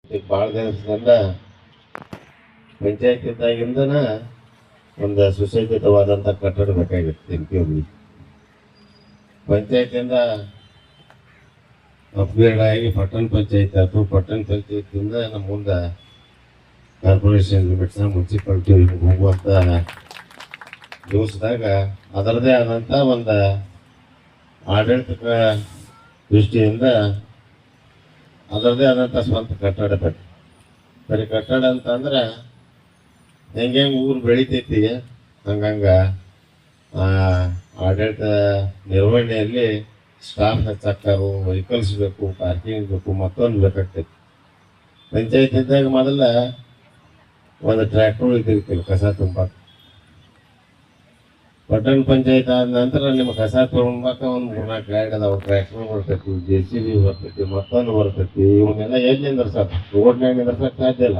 ಈಗ ಭಾಳ ದಿನದಿಂದ ಪಂಚಾಯತ್ ಇದ್ದಾಗಿಂದನ ಒಂದು ಸುಸಜ್ಜಿತವಾದಂಥ ಕಟ್ಟಡ ಬೇಕಾಗಿತ್ತು ಎಂಪಿಯಲ್ಲಿ. ಪಂಚಾಯತಿಂದ ಅಪ್ಗ್ರೇಡ್ ಆಗಿ ಪಟ್ಟಣ ಪಂಚಾಯತ್ ಆಯ್ತು. ಪಟ್ಟಣ ಪಂಚಾಯತಿಂದ ನಮ್ಮ ಮುಂದೆ ಕಾರ್ಪೊರೇಷನ್ ಲಿಮಿಟ್ಸ್ನ ಮುನ್ಸಿಪಾಲ್ಟಿ ಹೋಗುವಂಥ ದಿವಸದಾಗ ಅದರದೇ ಆದಂಥ ಒಂದು ಆಡಳಿತ ದೃಷ್ಟಿಯಿಂದ ಅದರದೇ ಆದಂಥ ಸ್ವಂತ ಕಟ್ಟಡ ಬೇಕು. ಬರೀ ಕಟ್ಟಡ ಅಂತಂದ್ರೆ ಹೆಂಗೆ ಊರು ಬೆಳಿತೈತಿ ಹಂಗಂಗೆ ಆಡಳಿತ ನಿರ್ವಹಣೆಯಲ್ಲಿ ಸ್ಟಾಫ್ ಹೆಚ್ಚಾಕ್ತಾರು, ವೆಹಿಕಲ್ಸ್ ಬೇಕು, ಪಾರ್ಕಿಂಗ್ ಬೇಕು, ಮತ್ತೊಂದು ಬೇಕಾಗ್ತೈತಿ. ಪಂಚಾಯತ್ ಇದ್ದಾಗ ಮೊದಲ ಒಂದು ಟ್ರ್ಯಾಕ್ಟರ್ ಇದ್ದಿರ್ತಿಲ್ಲ ಕಸ ತುಂಬಾಕ. ಪಟ್ಟಣ ಪಂಚಾಯತ್ ಆದ ನಂತರ ನಿಮ್ಮ ಕಸ ತೊಗೊಂಬಾಕ ಒಂದು 3-4 ಗಾಡಿ ಅದಾವ. ಟ್ರ್ಯಾಕ್ಟರ್ ಬರ್ತೈತಿ, JCB ಬರ್ತೈತಿ, ಮತ್ತೊಂದು ಬರ್ತೈತಿ. ಇವನ್ನೆಲ್ಲ ಎಲ್ಲಿ ನಿಂದ್ರಸಾಕ? ರೋಡ್ನಾಗ ನಿಂದ್ರಸಕ್ಕೆ ಸಾಧ್ಯ ಇಲ್ಲ.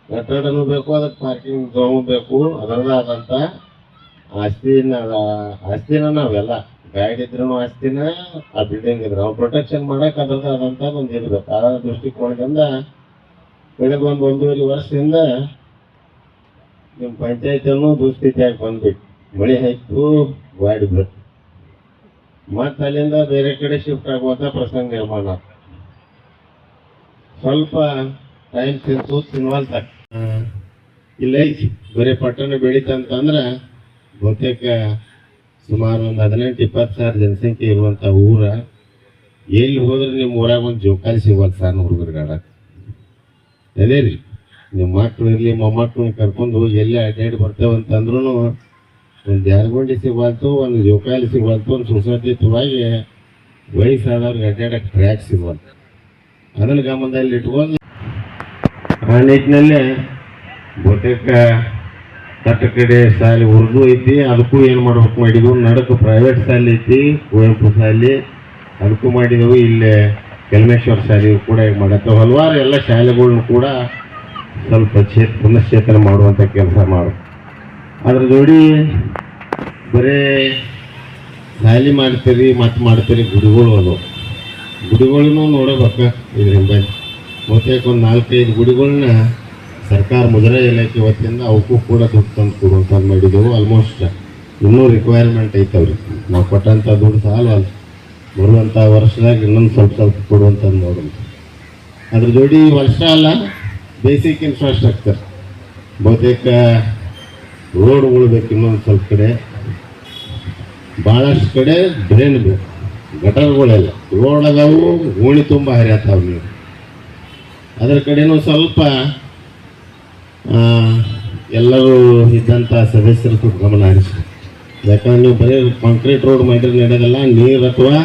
ಕಟ್ಟಡನೂ ಬೇಕು, ಅದಕ್ಕೆ ಪಾರ್ಕಿಂಗ್ ಝೋನ್ ಬೇಕು. ಅದರದ್ದು ಆದಂಥ ಆಸ್ತಿನ ನಾವೆಲ್ಲ ಗಾಡಿ ಇದ್ರೂ ಆಸ್ತಿನ, ಆ ಬಿಲ್ಡಿಂಗ್ ಇದ್ರೆ ನಾವು ಪ್ರೊಟೆಕ್ಷನ್ ಮಾಡಕ್ಕೆ ಅದರದ್ದು ಆದಂಥ ಒಂದು ಇರ್ಬೇಕು. ಆ ದೃಷ್ಟಿಕೋನದಿಂದ ಕಳೆದ 1-1.5 ವರ್ಷದಿಂದ ನಿಮ್ಮ ಪಂಚಾಯತಿಯನ್ನು ದುಸ್ಥಿತಿಯಾಗಿ ಬಂದ್ಬಿಟ್ಟು ಮಳೆ ಆಯ್ತು, ಗಾಡಿ ಬಿಟ್ಟು ಮತ್ತು ಅಲ್ಲಿಂದ ಬೇರೆ ಕಡೆ ಶಿಫ್ಟ್ ಆಗುವಂಥ ಪ್ರಸಂಗ ನಿರ್ಮಾಣ. ಸ್ವಲ್ಪ ಟೈಮ್ ತಿನ್ವಲ್ತ ಇಲ್ಲ ಬರೀ ಪಟ್ಟಣ ಬೆಳೀತಂತಂದ್ರೆ ಬಹುತೇಕ ಸುಮಾರು ಒಂದು 18-20 ಸಾವಿರ ಜನಸಂಖ್ಯೆ ಇರುವಂಥ ಊರ. ಎಲ್ಲಿ ಹೋದ್ರೆ ನಿಮ್ಮ ಊರಾಗ ಒಂದು ಜೋಕಾಲಿ ಸಿಗೋದು ಸಣ್ಣ ಹುಡುಗರಿಗೆ ಆಡಕ್ಕೆ. ಅದೇ ರೀ, ನಿಮ್ಮ ಮಕ್ಕಳು ಇರಲಿ ಮೊಮ್ಮಕ್ಕಳನ್ನ ಕರ್ಕೊಂಡು ಹೋಗಿ ಎಲ್ಲಿ ಅಡ್ಡಾಡಿ ಬರ್ತೇವೆ ಅಂತಂದ್ರೂ ಒಂದು ಜಾರಗುಂಡಿ ಸಿಗಬಾರ್ದು, ಒಂದು ಜೋಕಾಲಿ ಸಿಗಬಾರ್ದು, ಒಂದು ಸುಸಜ್ಜಿತವಾಗಿ ವಯಸ್ಸಾದವ್ರಿಗೆ ಅಡ್ಡಾಡಕ್ಕೆ ಟ್ರ್ಯಾಕ್ ಸಿಗಬಾರ್ದು. ಅದನ್ನು ಗಮನದಲ್ಲಿ ಇಟ್ಕೊಂಡು ಆ ನಿಟ್ಟಿನಲ್ಲಿ ಬಹುತೇಕ ಕಟ್ಟ ಕಡೆ ಶಾಲೆ ಉರ್ದು ಐತಿ, ಅದಕ್ಕೂ ಏನು ಮಾಡ್ಬೇಕು ಮಾಡಿದ್ವು. ನಡಕು ಪ್ರೈವೇಟ್ ಶಾಲೆ ಐತಿ, ಕುವೆಂಪು ಶಾಲೆ, ಅದಕ್ಕೂ ಮಾಡಿದೆವು. ಇಲ್ಲೇ ಕೆಲ್ಮೇಶ್ವರ ಶಾಲೆಯು ಕೂಡ ಈಗ ಮಾಡತ್ತವೆ. ಹಲವಾರು ಎಲ್ಲ ಶಾಲೆಗಳ್ನು ಕೂಡ ಸ್ವಲ್ಪ ಪುನಶ್ಚೇತನ ಮಾಡುವಂಥ ಕೆಲಸ ಮಾಡು. ಅದ್ರ ಜೋಡಿ ಬರೀ ಶಾಲೆ ಮಾಡ್ತೀರಿ ಮತ್ತು ಮಾಡ್ತೀರಿ, ಗುಡಿಗಳು ಅದು ಗುಡಿಗಳನ್ನೂ ನೋಡಬೇಕು. ಇದರಿಂದ ಬಹುತೇಕ ಒಂದು 4-5 ಗುಡಿಗಳನ್ನ ಸರ್ಕಾರ ಮುದ್ರಾ ಇಲಾಖೆ ವತಿಯಿಂದ ಅವಕ್ಕೂ ಕೂಡ ದುಡ್ಡು ತಂದು ಕೊಡುವಂಥದ್ದು ಮಾಡಿದೆವು. ಆಲ್ಮೋಸ್ಟ್ ಇನ್ನೂ ರಿಕ್ವೈರ್ಮೆಂಟ್ ಐತವ್ರಿ. ನಾವು ಕೊಟ್ಟಂಥ ದುಡ್ಡು ಸಾಲು ಅಲ್ಲ, ಬರುವಂಥ ವರ್ಷದಾಗ ಇನ್ನೊಂದು ಸ್ವಲ್ಪ ಕೊಡುವಂಥದ್ದು ನೋಡೋಣ. ಅದ್ರ ಜೋಡಿ ವರ್ಷ ಅಲ್ಲ, ಬೇಸಿಕ್ ಇನ್ಫ್ರಾಸ್ಟ್ರಕ್ಚರ್ ಬಹುತೇಕ ರೋಡ್ಗಳು ಬೇಕು. ಇನ್ನೊಂದು ಸ್ವಲ್ಪ ಕಡೆ ಭಾಳಷ್ಟು ಕಡೆ ಡ್ರೈನ್ ಬೇಕು, ಗಟರ್ಗಳೆಲ್ಲ ರೋಡ್ ಅದಾವು, ಓಣಿ ತುಂಬ ಹರಿಯತ್ತಾವ ನೀವು. ಅದರ ಕಡೆನೂ ಸ್ವಲ್ಪ ಎಲ್ಲರೂ ಇದ್ದಂಥ ಸದಸ್ಯರು ಗಮನ ಹರಿಸಿ. ಯಾಕಂದ್ರೆ ನೀವು ಬರೀ ಕಾಂಕ್ರೀಟ್ ರೋಡ್ ಮಾಡಿದ್ರೆ ನಡೆಯೋದಲ್ಲ, ನೀರು ಅಥವಾ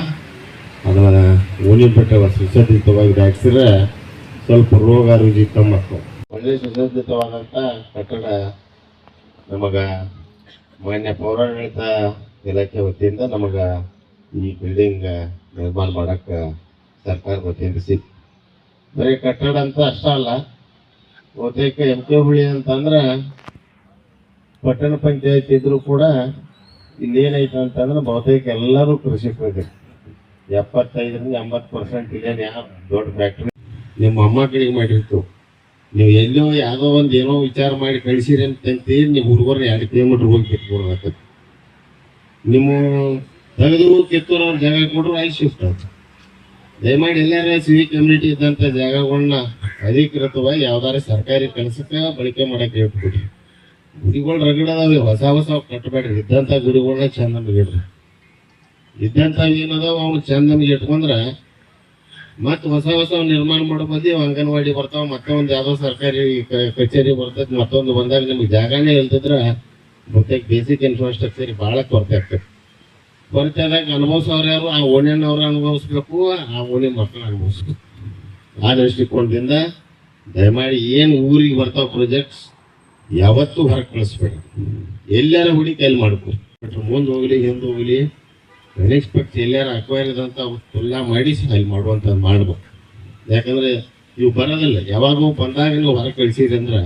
ಅದನ್ನು ಓಣಿ ಬಿಟ್ಟೆ ಸುಸಜ್ಜಿತವಾಗಿ ದಾಟಿಸಿದ್ರೆ ಸ್ವಲ್ಪ ರೋಗ ರುಜಿ ಕಮ್ಮಿ ಆಗ್ತವೆ. ಒಳ್ಳೆ ಸುಸಜ್ಜಿತವಾದಂಥ ಕಟ್ಟಡ ನಮಗೆ ಮಾನ್ಯ ಪೌರಾಡಳಿತ ಇಲಾಖೆ ವತಿಯಿಂದ ನಮಗೆ ಈ ಬಿಲ್ಡಿಂಗ್ ನಿರ್ಮಾಣ ಮಾಡೋಕ್ಕೆ ಸರ್ಕಾರ ವತಿಯಿಂದ ಸಿಕ್ತು. ಬರೀ ಕಟ್ಟಡ ಅಂತ ಅಷ್ಟೇ ಅಲ್ಲ, ಬಹುತೇಕ MK ಹುಳಿ ಅಂತಂದ್ರೆ ಪಟ್ಟಣ ಪಂಚಾಯತ್ ಇದ್ರೂ ಕೂಡ ಇಲ್ಲಿ ಏನೈತೆ ಅಂತಂದ್ರೆ ಬಹುತೇಕ ಎಲ್ಲರೂ ಕೃಷಿಕರಿದ್ದಾರೆ. 75-80% ಇಲ್ಲೇನು ಯಾವ ದೊಡ್ಡ ಫ್ಯಾಕ್ಟ್ರಿ ನಿಮ್ಮ ಮೊಮ್ಮಕ್ಕಳಿಗೆ ಮಾಡಿರ್ತು. ನೀವು ಎಲ್ಲೋ ಯಾವುದೋ ಒಂದು ಏನೋ ವಿಚಾರ ಮಾಡಿ ಕಳಿಸಿರಿ ಅಂತಂತೀರಿ, ನಿಮ್ಮ ಹುಡುಗರನ್ನ 2 ಕಿಲೋಮೀಟ್ರ್ ಹೋಗಿ ಕಿತ್ಕೊಡ್ಬೇಕು. ನಿಮ್ಮ ತೆಗೆದು ಕಿತ್ತೂರು ಅವ್ರ ಜಾಗ ಕೊಟ್ಟರು ಅಲ್ಲಿ ಶಿಫ್ಟ್ ಆಗ್ತದೆ. ದಯಮಾಡಿ ಎಲ್ಲಾರ ಸಿವಿಕ್ ಕಮ್ಯುನಿಟಿ ಇದ್ದಂಥ ಜಾಗಗಳನ್ನ ಅಧಿಕೃತವಾಗಿ ಯಾವ್ದಾರ ಸರ್ಕಾರಿ ಕೆಲಸಕ್ಕೆ ಬಳಕೆ ಮಾಡಕ್ಕೆ ಹೇಳ್ಬಿಡ್ರಿ. ಗುಡಿಗಳು ರಗಡದಾವೆ, ಹೊಸ ಕಟ್ಟಬೇಡ್ರಿ. ಇದ್ದಂಥ ಗುಡಿಗಳನ್ನ ಚಂದನಿಗೆ ಇಡ್ರಿ. ಇದ್ದಂಥ ಏನದಾವ ಅವ್ನು ಚಂದನಿಗೆ ಇಟ್ಕೊಂಡ್ರೆ ಮತ್ತು ಹೊಸ ನಿರ್ಮಾಣ ಮಾಡೋ ಬದಿ ಅಂಗನವಾಡಿ ಬರ್ತಾವ, ಮತ್ತೊಂದು ಯಾವುದೋ ಸರ್ಕಾರಿ ಕಚೇರಿ ಬರ್ತೈತೆ. ಮತ್ತೊಂದು ಬಂದಾಗ ನಿಮ್ಗೆ ಜಾಗನೇ ಇಲ್ದಿದ್ರೆ ಬಹುತೇಕ ಬೇಸಿಕ್ ಇನ್ಫ್ರಾಸ್ಟ್ರಕ್ಚರ್ ಭಾಳ ಕೊರತೆ ಆಗ್ತದೆ. ಕೊರತೆ ಆದಾಗ ಅನುಭವಿಸೋರು ಯಾರು? ಆ ಓಣಿಯನ್ನವ್ರು ಅನುಭವಿಸ್ಬೇಕು, ಆ ಓಣಿ ಮಕ್ಕಳು ಅನುಭವಿಸ್ಬೇಕು. ಆ ದೃಷ್ಟಿಕೋನದಿಂದ ದಯಮಾಡಿ ಏನು ಊರಿಗೆ ಬರ್ತಾವ ಪ್ರಾಜೆಕ್ಟ್ಸ್ ಯಾವತ್ತೂ ಹೊರಗೆ ಕಳಿಸ್ಬೇಡಿ. ಎಲ್ಲಾರ ಹುಡಿ ಕೈಲಿ ಮಾಡ್ಕೊ, ಮುಂದೆ ಹೋಗ್ಲಿ ಹಿಂದೆ ಹೋಗ್ಲಿ, ಅನ್ಎಕ್ಸ್ಪೆಕ್ಟ್ ಎಲ್ಲಾರ ಅಕ್ವೈರ್ ಇದಂಥ ಎಲ್ಲ ಮಾಡಿ ಅಲ್ಲಿ ಮಾಡುವಂಥದ್ದು ಮಾಡ್ಬೇಕು. ಯಾಕಂದರೆ ಇವು ಬರೋದಿಲ್ಲ. ಯಾವಾಗೂ ಬಂದಾಗ ನೀವು ಹೊರಗೆ ಕಳಿಸಿರಿ ಅಂದ್ರೆ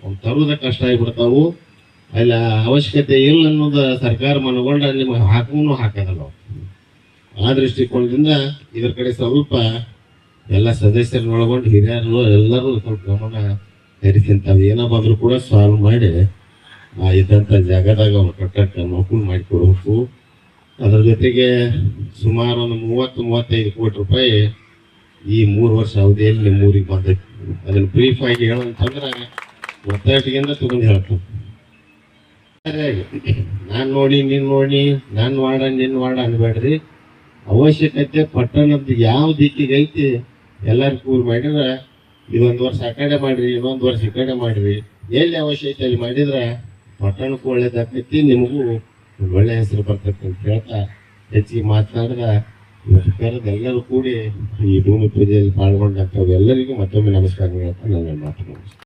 ಅವ್ನು ತರೋದಕ್ಕೆ ಕಷ್ಟ ಆಗಿಬಿಡ್ತಾವು. ಅಲ್ಲಿ ಅವಶ್ಯಕತೆ ಇಲ್ಲ ಅನ್ನೋದು ಸರ್ಕಾರ ಮನಗೊಂಡ್ರೆ ನಿಮಗೆ ಹಾಕೋದಲ್ಲ. ಆ ದೃಷ್ಟಿಕೋನದಿಂದ ಇದ್ರ ಕಡೆ ಸ್ವಲ್ಪ ಎಲ್ಲ ಸದಸ್ಯರನ್ನ ಒಳಗೊಂಡು ಹಿರಿಯರು ಎಲ್ಲರೂ ಸ್ವಲ್ಪ ಗಮನ ಹರಿಸಿಂತಾವ ಏನೋ ಬಂದರೂ ಕೂಡ ಸಾಲ್ವ್ ಮಾಡಿ ಇದ್ದಂಥ ಜಾಗದಾಗ ಅವ್ರು ಕಟ್ಟಕ್ಕೆ ಅನುಕೂಲ ಮಾಡಿಕೊಡ್ಬೇಕು. ಅದ್ರ ಜೊತೆಗೆ ಸುಮಾರು ಒಂದು 30-35 ಕೋಟಿ ರೂಪಾಯಿ ಈ 3 ವರ್ಷ ಅವಧಿಯಲ್ಲಿ ನಿಮ್ಮ ಊರಿಗೆ ಬಂದೈತಿ. ಅದನ್ನು ಬ್ರೀಫ್ ಆಗಿ ಹೇಳಂತಂದ್ರೆ ಒತ್ತಟಿಗೆಂದ ತಗೊಂಡು ಹೇಳ್ತೀನಿ. ನಾನು ನೋಡಿ ನೀನು ನೋಡಿ ನಾನು ವಾಡ ನಿನ್ನ ವಾಡ ಅನ್ಬೇಡ್ರಿ. ಅವಶ್ಯಕತೆ ಪಟ್ಟಣದ ಯಾವ ದಿಕ್ಕಿಗೆ ಐತಿ ಎಲ್ಲರೂ ಕೂರ್ ಮಾಡಿದ್ರೆ ಇದೊಂದು ವರ್ಷ ಆ ಕಡೆ ಮಾಡಿರಿ, ಇನ್ನೊಂದು ವರ್ಷ ಈ ಕಡೆ ಮಾಡಿರಿ, ಎಲ್ಲಿ ಅವಶ್ಯಕತೆ ಅಲ್ಲಿ ಮಾಡಿದ್ರೆ ಪಟ್ಟಣಕ್ಕೂ ಒಳ್ಳೇದಾಗ್ತೈತಿ, ನಿಮಗೂ ಒಳ್ಳೆ ಹೆಸರು ಬರ್ತೈತಿ ಅಂತ ಹೇಳ್ತಾ ಹೆಚ್ಚಿಗೆ ಮಾತನಾಡಿದ ಎಲ್ಲರೂ ಕೂಡಿ ಈ ಭೂಮಿ ಪೂಜೆಯಲ್ಲಿ ಪಾಲ್ಗೊಂಡಂಥವು ಎಲ್ಲರಿಗೂ ಮತ್ತೊಮ್ಮೆ ನಮಸ್ಕಾರ ಹೇಳ್ತಾ ನನ್ನ ಮಾತು